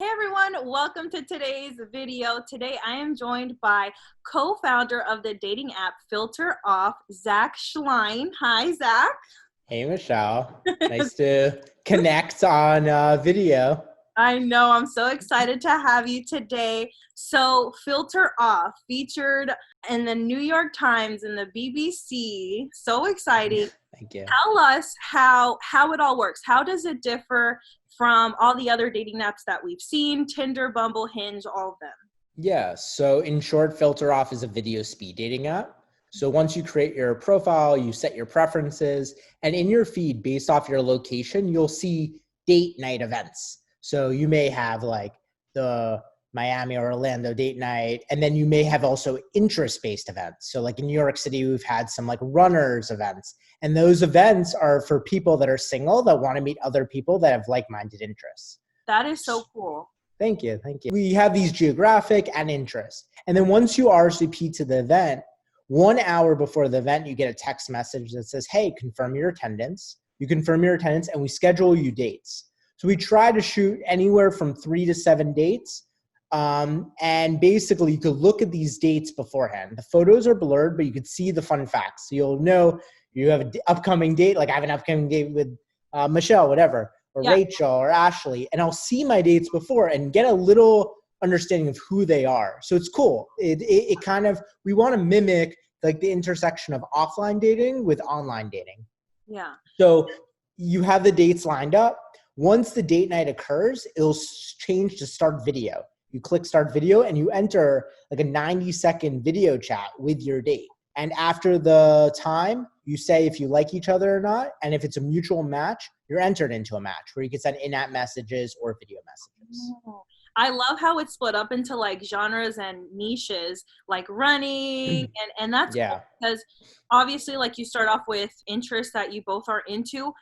Hey everyone, welcome to today's video. Today I am joined by co-founder of the dating app Filter Off, Zach Schlein. Hi, Zach. Hey, Michelle. Nice to connect on video. I know, I'm so excited to have you today. So, Filter Off featured in the New York Times and the BBC. So exciting. Thank you. Tell us how it all works. How does it differ from all the other dating apps that we've seen? Tinder, Bumble, Hinge, all of them. Yeah, so in short, Filter Off is a video speed dating app. So once you create your profile, you set your preferences, and in your feed, based off your location, you'll see date night events. So you may have like the Miami or Orlando date night, and then you may have also interest-based events. So like in New York City, we've had some like runners events, and those events are for people that are single that want to meet other people that have like-minded interests. That is so cool. Thank you. Thank you. We have these geographic and interest. And then once you RSVP to the event, 1 hour before the event, you get a text message that says, hey, confirm your attendance. You confirm your attendance and we schedule you dates. So we try to shoot anywhere from 3 to 7 dates. And basically you could look at these dates beforehand. The photos are blurred, but you could see the fun facts. So you'll know you have an upcoming date. Like I have an upcoming date with Michelle, whatever. Or Yeah. Rachel or Ashley, and I'll see my dates before and get a little understanding of who they are. So it's cool. It kind of, we want to mimic like the intersection of offline dating with online dating. Yeah. So you have the dates lined up. Once the date night occurs, it'll change to start video. You click start video and you enter like a 90-second video chat with your date. And after the time, you say if you like each other or not. And if it's a mutual match, you're entered into a match where you can send in-app messages or video messages. Oh, I love how it's split up into like genres and niches, like running, and that's Yeah. cool because obviously like you start off with interests that you both are into.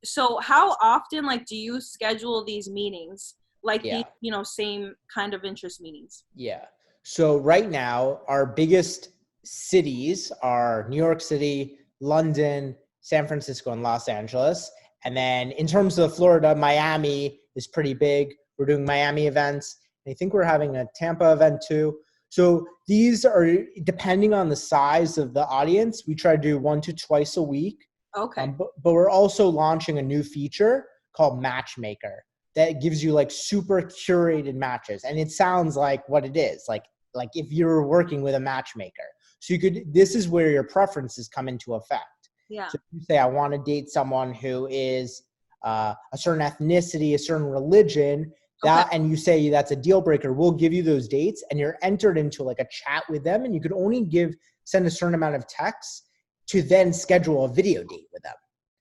So how often like do you schedule these meetings? Like Yeah. the same kind of interest meetings? Yeah. So right now, our biggest cities are New York City, London, San Francisco, and Los Angeles. And then in terms of Florida, Miami is pretty big. We're doing Miami events. I think we're having a Tampa event too. So these are, depending on the size of the audience, we try to do 1 to twice a week. Okay. But we're also launching a new feature called Matchmaker that gives you like super curated matches. And it sounds like what it is, like if you're working with a matchmaker. So this is where your preferences come into effect. Yeah. So if you say, I want to date someone who is a certain ethnicity, a certain religion, and you say that's a deal breaker, we'll give you those dates and you're entered into like a chat with them, and you could only send a certain amount of texts to then schedule a video date with them.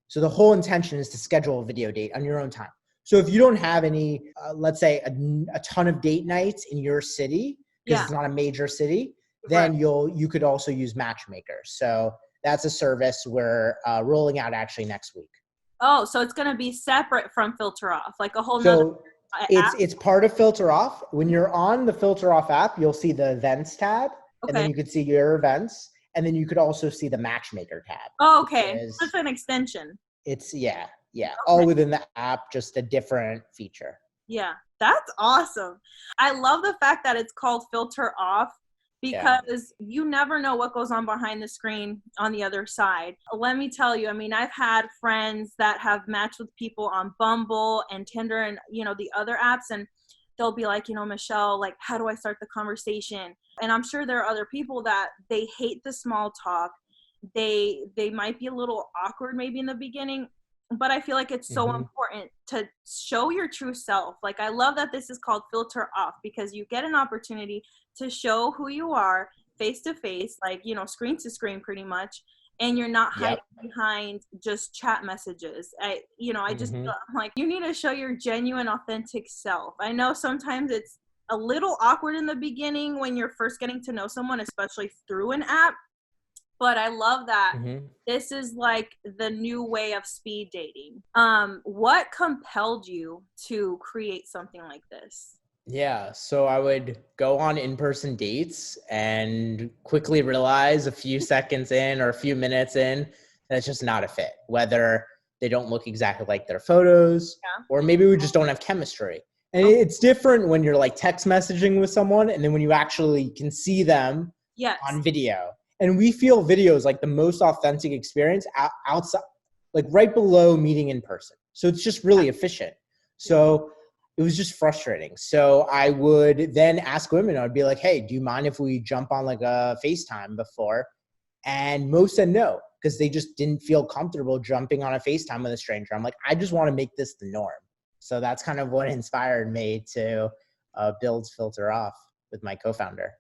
So the whole intention is to schedule a video date on your own time. So if you don't have any, let's say a ton of date nights in your city, because it's not a major city, then you could also use Matchmaker. So that's a service we're rolling out actually next week. Oh, so it's going to be separate from Filter Off, like a whole nother app? It's part of Filter Off. When you're on the Filter Off app, you'll see the events tab, and then you could see your events, and then you could also see the Matchmaker tab. Oh, okay. It's an extension. It's all within the app, just a different feature. Yeah, that's awesome. I love the fact that it's called Filter Off because you never know what goes on behind the screen on the other side. Let me tell you, I mean, I've had friends that have matched with people on Bumble and Tinder and, the other apps, and they'll be like, Michelle, like, how do I start the conversation? And I'm sure there are other people that they hate the small talk. They might be a little awkward maybe in the beginning, but I feel like it's so important to show your true self. Like, I love that this is called Filter Off because you get an opportunity to show who you are face to face, like, screen to screen pretty much. And you're not hiding behind just chat messages. I just feel like you need to show your genuine, authentic self. I know sometimes it's a little awkward in the beginning when you're first getting to know someone, especially through an app. But I love that this is like the new way of speed dating. What compelled you to create something like this? Yeah, so I would go on in-person dates and quickly realize a few seconds in or a few minutes in that it's just not a fit, whether they don't look exactly like their photos or maybe we just don't have chemistry. And it's different when you're like text messaging with someone and then when you actually can see them Yes. on video. And we feel video is like the most authentic experience outside, like right below meeting in person. So it's just really efficient. So it was just frustrating. So I would then ask women, I'd be like, hey, do you mind if we jump on like a FaceTime before? And most said no, because they just didn't feel comfortable jumping on a FaceTime with a stranger. I'm like, I just want to make this the norm. So that's kind of what inspired me to build Filter Off with my co-founder.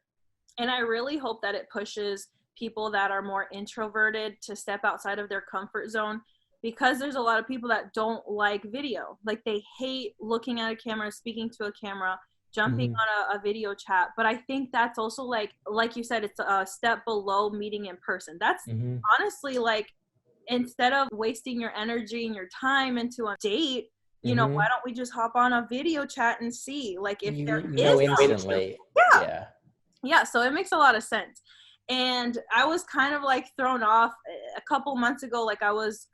And I really hope that it pushes people that are more introverted to step outside of their comfort zone, because there's a lot of people that don't like video. Like they hate looking at a camera, speaking to a camera, jumping on a video chat. But I think that's also like you said, it's a step below meeting in person. That's honestly like, instead of wasting your energy and your time into a date, you know, why don't we just hop on a video chat and see like if there is instantly. Yeah, so it makes a lot of sense. And I was kind of like thrown off a couple months ago. Like I was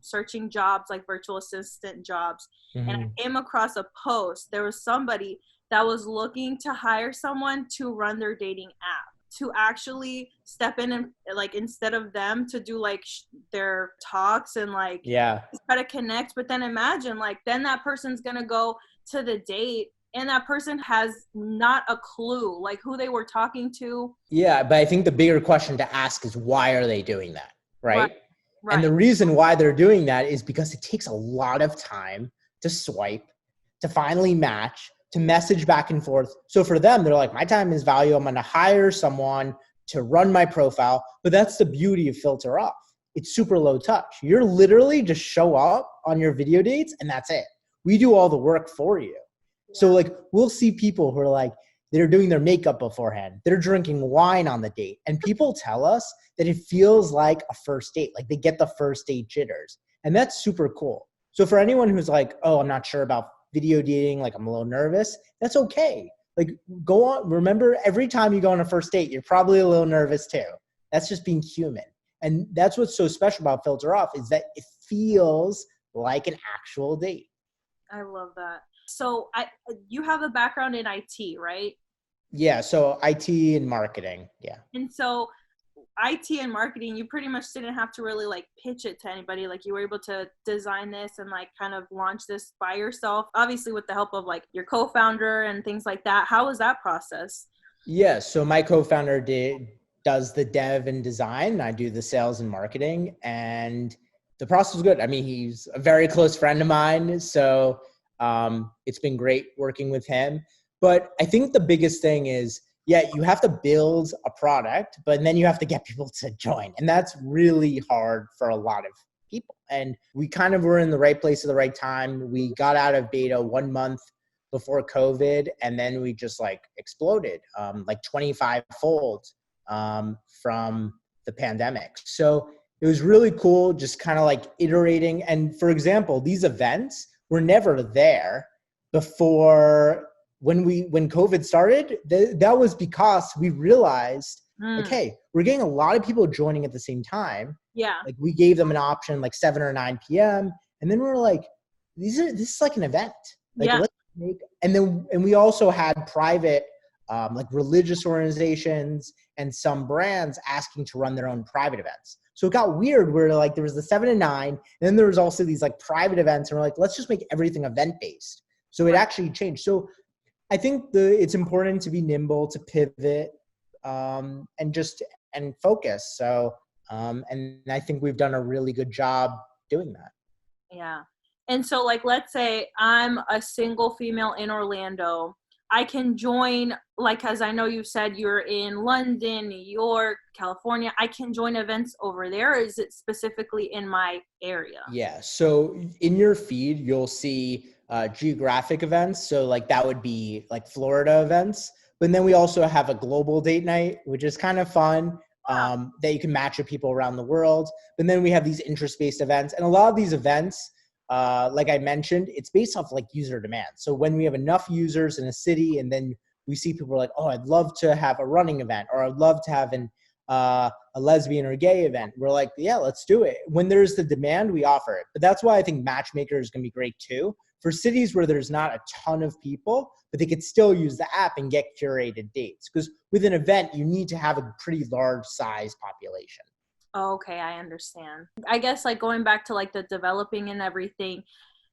searching jobs, like virtual assistant jobs. And I came across a post. There was somebody that was looking to hire someone to run their dating app, to actually step in and like, instead of them to do like their talks and like try to connect. But then imagine like, then that person's going to go to the date and that person has not a clue like who they were talking to. Yeah, but I think the bigger question to ask is, why are they doing that? Right. And the Right. reason why they're doing that is because it takes a lot of time to swipe, to finally match, to message back and forth. So for them, they're like, my time is valuable. I'm going to hire someone to run my profile. But that's the beauty of Filter Off. It's super low touch. You're literally just show up on your video dates and that's it. We do all the work for you. So like, we'll see people who are like, they're doing their makeup beforehand. They're drinking wine on the date. And people tell us that it feels like a first date. Like they get the first date jitters. And that's super cool. So for anyone who's like, oh, I'm not sure about video dating, like I'm a little nervous, that's okay. Like go on. Remember, every time you go on a first date, you're probably a little nervous too. That's just being human. And that's what's so special about Filter Off, is that it feels like an actual date. I love that. So you have a background in IT, right? Yeah. So IT and marketing. Yeah. And so IT and marketing, you pretty much didn't have to really like pitch it to anybody. Like you were able to design this and like kind of launch this by yourself, obviously with the help of like your co-founder and things like that. How was that process? Yeah. So my co-founder does the dev and design, and I do the sales and marketing, and the process was good. I mean, he's a very close friend of mine. So it's been great working with him. But I think the biggest thing is, you have to build a product, but then you have to get people to join. And that's really hard for a lot of people. And we kind of were in the right place at the right time. We got out of beta 1 month before COVID, and then we just like exploded, like 25-fold from the pandemic. So it was really cool just kind of like iterating. And for example, these events were never there before when COVID started. That was because we realized, okay, we're getting a lot of people joining at the same time. Yeah. Like we gave them an option like 7 or 9 p.m. And then we were like, this is like an event. Like let's and we also had private like religious organizations and some brands asking to run their own private events. So it got weird where like there was the 7 and 9, and then there was also these like private events, and we're like, let's just make everything event based. So it actually changed. So I think it's important to be nimble, to pivot, and focus. So and I think we've done a really good job doing that. Yeah. And so like, let's say I'm a single female in Orlando. I can join, like, as I know you said you're in London, New York, California. I can join events over there. Or is it specifically in my area? Yeah. So in your feed, you'll see geographic events. So like that would be like Florida events. But then we also have a global date night, which is kind of fun, that you can match with people around the world. But then we have these interest-based events. And a lot of these events, like I mentioned, it's based off like user demand. So when we have enough users in a city, and then we see people like, oh, I'd love to have a running event, or I'd love to have a lesbian or gay event. We're like, yeah, let's do it. When there's the demand, we offer it. But that's why I think Matchmaker is going to be great too, for cities where there's not a ton of people, but they could still use the app and get curated dates. Because with an event, you need to have a pretty large size population. Okay, I understand. I guess like going back to like the developing and everything,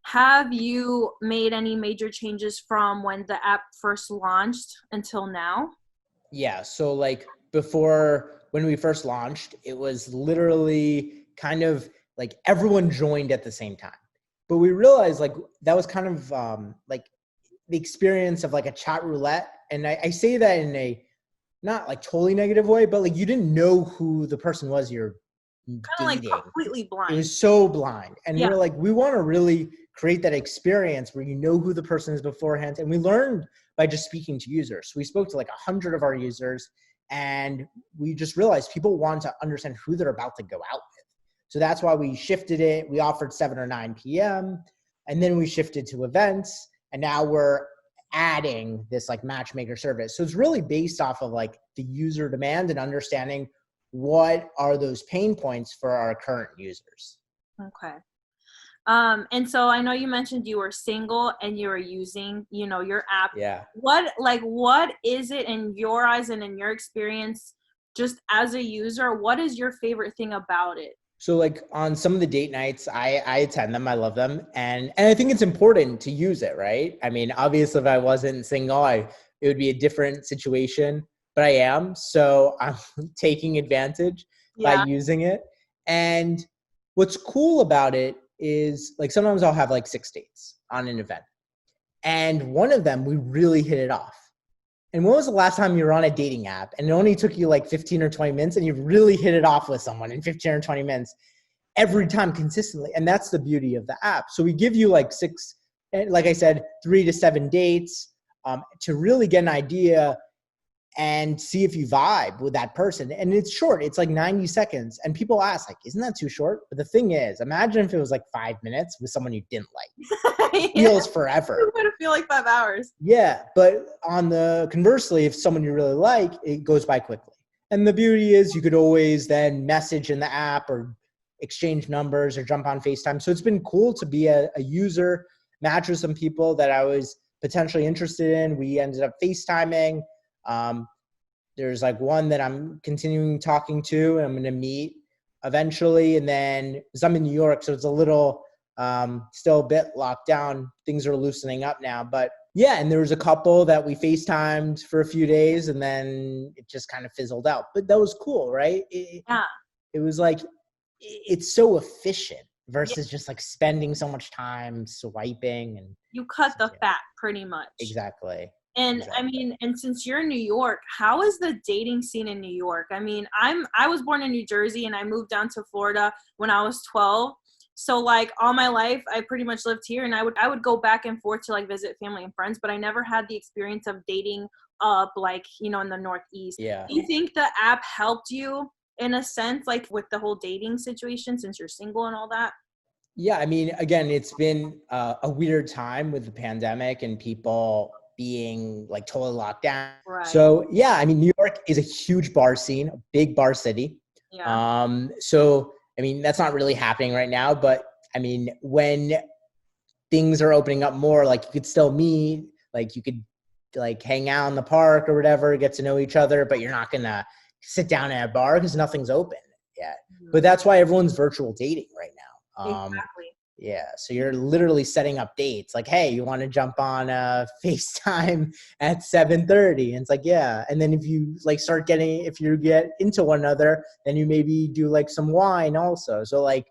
have you made any major changes from when the app first launched until now? Yeah. So like before, when we first launched, it was literally kind of like everyone joined at the same time. But we realized like that was kind of like the experience of like a chat roulette. And I say that in a not like totally negative way, but like you didn't know who the person was you're Kind of like dating. completely It blind. was so blind. And Yeah. we're like, we want to really create that experience where you know who the person is beforehand. And we learned by just speaking to users. So we spoke to like 100 of our users, and we just realized people want to understand who they're about to go out with. So that's why we shifted it. We offered 7 or 9 p.m. and then we shifted to events, and now we're adding this like matchmaker service. So it's really based off of like the user demand and understanding what are those pain points for our current users. Okay. And so I know you mentioned you were single and you were using, your app. Yeah. What is it in your eyes and in your experience, just as a user, what is your favorite thing about it? So like on some of the date nights, I attend them. I love them. And I think it's important to use it, right? I mean, obviously if I wasn't single, it would be a different situation, but I am. So I'm taking advantage by Yeah. using it. And what's cool about it is like sometimes I'll have like 6 dates on an event. And one of them, we really hit it off. And when was the last time you were on a dating app and it only took you like 15 or 20 minutes and you really hit it off with someone in 15 or 20 minutes every time consistently? And that's the beauty of the app. So we give you like 6, like I said, 3 to 7 dates to really get an idea and see if you vibe with that person. And it's short. It's like 90 seconds. And people ask like, isn't that too short? But the thing is, imagine if it was like 5 minutes with someone you didn't like. It feels forever. It's going to feel like 5 hours. Yeah. But on the conversely, if someone you really like, it goes by quickly. And the beauty is you could always then message in the app or exchange numbers or jump on FaceTime. So it's been cool to be a user, match with some people that I was potentially interested in. We ended up FaceTiming. There's like one that I'm continuing talking to and I'm going to meet eventually. And then because I'm in New York, so it's a little still a bit locked down. Things are loosening up now, but yeah. And there was a couple that we FaceTimed for a few days and then it just kind of fizzled out, but that was cool, right? Yeah. It was like, it's so efficient versus just like spending so much time swiping. And You cut the fat pretty much. Exactly. And Exactly. I mean, and since you're in New York, how is the dating scene in New York? I mean, I was born in New Jersey and I moved down to Florida when I was 12. So like all my life, I pretty much lived here, and I would go back and forth to like visit family and friends, but I never had the experience of dating up like, in the Northeast. Yeah. Do you think the app helped you in a sense, like with the whole dating situation since you're single and all that? Yeah, I mean, again, it's been a weird time with the pandemic and people being like totally locked down. Right. So yeah, I mean, New York is a huge bar scene, a big bar city. Yeah. So I mean, that's not really happening right now, but I mean, when things are opening up more, like you could still meet, like you could like hang out in the park or whatever, get to know each other, but you're not gonna sit down at a bar because nothing's open yet. Mhm. But that's why everyone's virtual dating right now. Exactly. Yeah. So you're literally setting up dates like, hey, you want to jump on FaceTime at 7:30? And it's like, yeah. And then if you like if you get into one another, then you maybe do like some wine also. So like,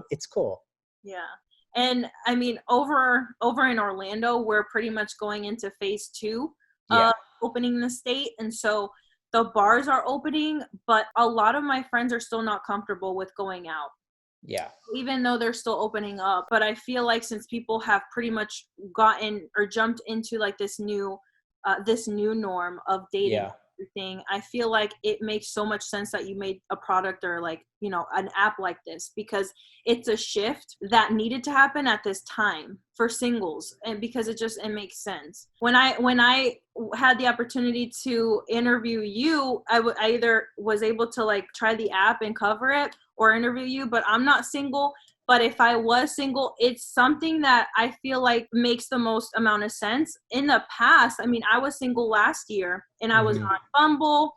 it's cool. Yeah. And I mean, over in Orlando, we're pretty much going into phase 2 Yeah. opening the state. And so the bars are opening, but a lot of my friends are still not comfortable with going out. Yeah. Even though they're still opening up. But I feel like since people have pretty much gotten or jumped into like this new norm of dating, Yeah. everything, I feel like it makes so much sense that you made a product or like, an app like this, because it's a shift that needed to happen at this time for singles, and because it makes sense. When I had the opportunity to interview you, I either was able to like try the app and cover it or interview you, but I'm not single. But if I was single, it's something that I feel like makes the most amount of sense. In the past, I mean, I was single last year and I was Mm-hmm. on Bumble.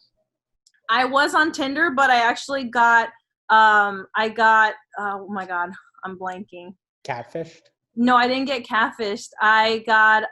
I was on Tinder, but I actually got, oh my God, I'm blanking. Catfished? No, I didn't get catfished. I got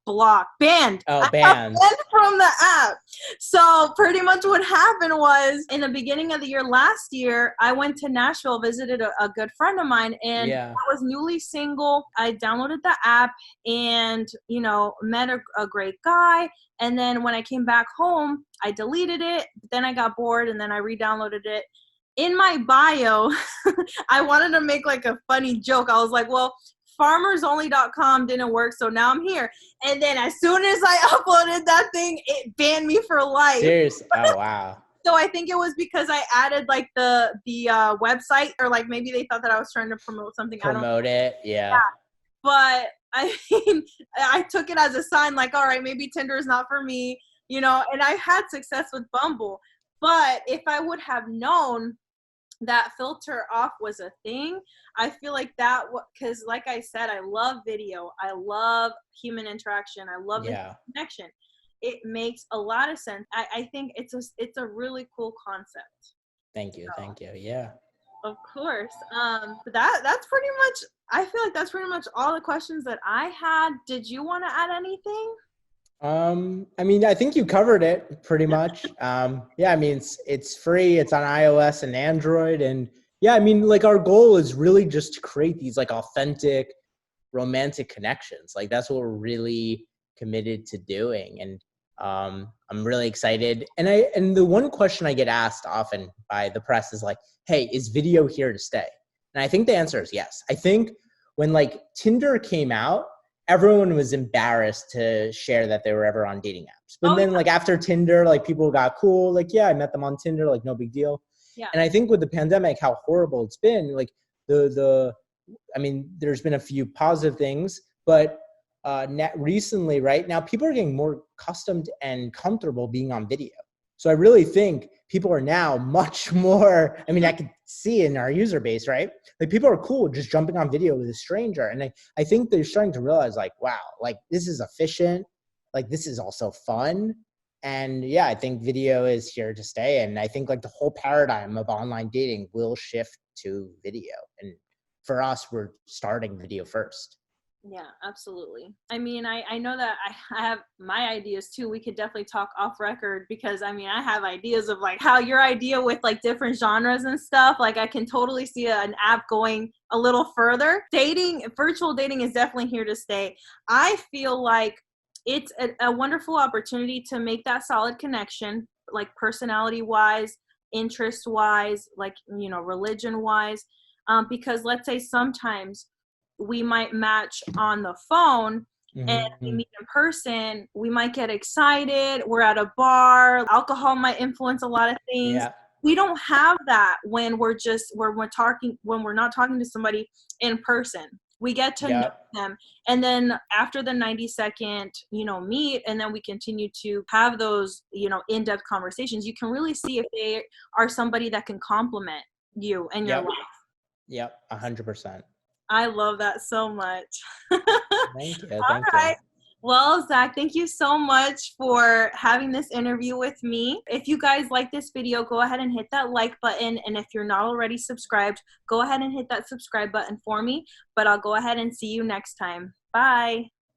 blocked, banned. Oh, I got banned. banned from the app. So pretty much what happened was in the beginning of the year last year, I went to Nashville, visited a good friend of mine, and Yeah. I was newly single. I downloaded the app and, you know, met a great guy. And then when I came back home, I deleted it. But then I got bored and then I re-downloaded it. In my bio, I wanted to make like a funny joke. I was like, well, farmersonly.com didn't work, so now I'm here. And then as soon as I uploaded that thing, it banned me for life. Serious? Oh, wow. So I think it was because I added like the website, or like maybe they thought that I was trying to promote something. Promote it, yeah. But I mean, I took it as a sign, like, all right, maybe Tinder is not for me, you know. And I had success with Bumble, but if I would have known that filter off was a thing, I feel like that, because like I said, I love video, I love human interaction, I love the connection. It makes a lot of sense. I think it's a really cool concept. Thank you. Yeah, of course. But that's pretty much, I feel like that's pretty much all the questions that I had. Did you want to add anything? I mean, I think you covered it pretty much. Yeah, I mean, it's free. It's on iOS and Android. And yeah, I mean, like our goal is really just to create these like authentic romantic connections. Like that's what we're really committed to doing. And I'm really excited. And the one question I get asked often by the press is like, hey, is video here to stay? And I think the answer is yes. I think when like Tinder came out, everyone was embarrassed to share that they were ever on dating apps. But then like after Tinder, like people got cool. Like, yeah, I met them on Tinder, like no big deal. Yeah. And I think with the pandemic, how horrible it's been, like I mean, there's been a few positive things, but recently, right now, people are getting more accustomed and comfortable being on video. So I really think people are now much more, I mean, I could see in our user base, right? Like people are cool just jumping on video with a stranger. And I think they're starting to realize like, wow, like this is efficient. Like this is also fun. And yeah, I think video is here to stay. And I think like the whole paradigm of online dating will shift to video. And for us, we're starting video first. Yeah, absolutely. I mean, I know that I have my ideas too. We could definitely talk off record, because I mean, I have ideas of like how your idea with like different genres and stuff, like I can totally see an app going a little further. Virtual dating is definitely here to stay. I feel like it's a wonderful opportunity to make that solid connection, like personality wise, interest wise, like, you know, religion wise. Because let's say sometimes we might match on the phone, and we meet in person, we might get excited, we're at a bar, alcohol might influence a lot of things. Yeah. We don't have that when we're not talking to somebody in person. We get to know them, and then after the 90-second, you know, meet, and then we continue to have those, you know, in-depth conversations. You can really see if they are somebody that can complement you and your life. Yep, 100%. I love that so much. Thank you. All right. Well, Zach, thank you so much for having this interview with me. If you guys like this video, go ahead and hit that like button. And if you're not already subscribed, go ahead and hit that subscribe button for me. But I'll go ahead and see you next time. Bye.